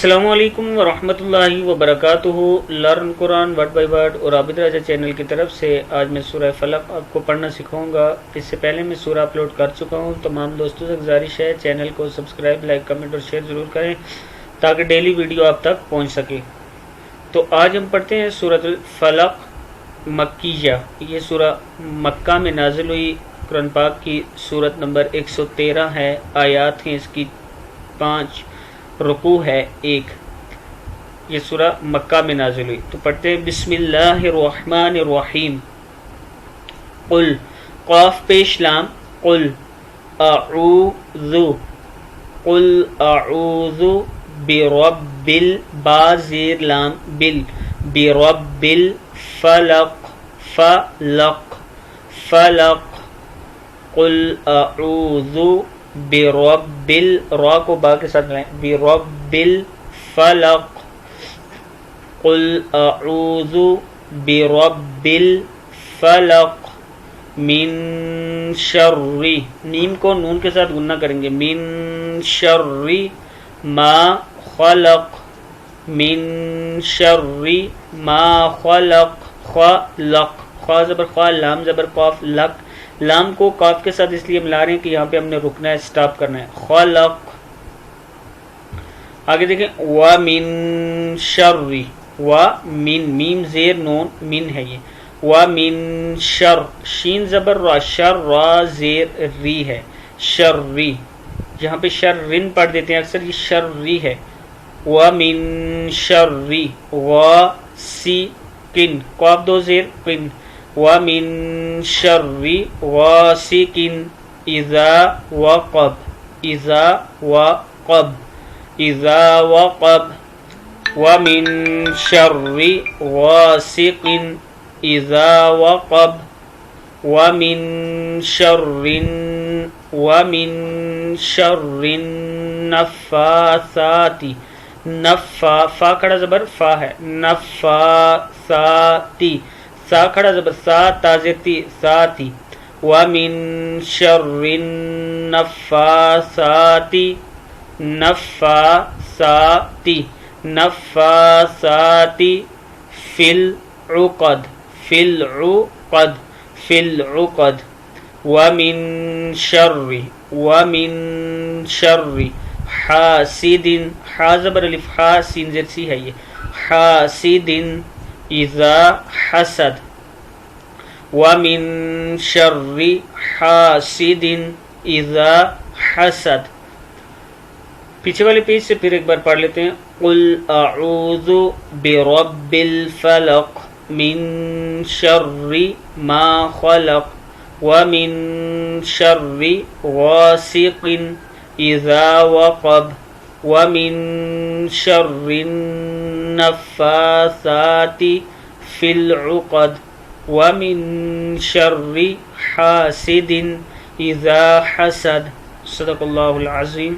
السلام علیکم ورحمۃ اللہ وبرکاتہ۔ Learn Quran word by word اور عابد راجہ چینل کی طرف سے آج میں سورہ فلق آپ کو پڑھنا سکھاؤں گا۔ اس سے پہلے میں سورہ اپلوڈ کر چکا ہوں۔ تمام دوستوں سے گزارش ہے چینل کو سبسکرائب، لائک، کمنٹ اور شیئر ضرور کریں تاکہ ڈیلی ویڈیو آپ تک پہنچ سکے۔ تو آج ہم پڑھتے ہیں سورۃ الفلق مکیہ۔ یہ سورہ مکہ میں نازل ہوئی، قرآن پاک کی سورت نمبر 113 ہے، آیات ہیں اس کی 5، رکوع ہے 1۔ یہ سورہ مکہ میں نازل ہوئی۔ تو پڑھتے ہیں بسم اللہ الرحمن الرحیم۔ قل، قاف پیش لام، قل اعوذ، قل اعوذ برب با زیر لام بل، برب الفلق، فلق فلق، قل اعوذ برب را کو با کے ساتھ لائیں، برب الفلق، قل اعوذ برب الفلق من شر، نیم کو نون کے ساتھ گننا کریں گے، من شر ما خلق، من شر ما خلق، خلق، خا زبر خا، لام زبر قاف، لق، لام کو قاف کے ساتھ اس لیے ملا رہے ہیں کہ یہاں پہ ہم نے رکنا ہے، سٹاپ کرنا ہے، خلق۔ آگے دیکھیں وَمِن شَرِّ، وَمِن، میم زیر نون من ہے یہ، وَمِن شر، شین زبر را، شر را زیر ری ہے، شرری، یہاں پہ شررن پڑھ دیتے ہیں اکثر، یہ شرری ہے، وَمِن شَرِّ غاسق، قاف دو زیر قن، وَمِن شَرِّ غاسق اذا وقب، اذا وقب، اذا وقب، وَمِن شَرِّ غاسق اذا وقب، وَمِن شَرِّ النفاثات، نفا، فا کھڑا زبر فا ہے، نفاثاتی، سا کھڑا زبر سا، تازیتی، ساتی، وَمِن شَرِّ النفاثات، نفاثاتی، نفاثات فی العقد، فی العقد، فی العقد، وَمِن شَرِّ حاسد، حا زبر الف حا، سین زیر سی ہے یہ، حاسد اذا حسد، وَمِن شَرِّ حاسد اذا حسد۔ پیچھے والے پیج سے پھر ایک بار پڑھ لیتے ہیں، قل اعوذ برب الفلق من شر ما خلق، وَمِن شَرِّ غاسق اذا وقب، وَمِن شَرِّ النفاثات فی العقد، وَمِن شَرِّ حاسد اذا حسد۔ صدق اللہ العظیم۔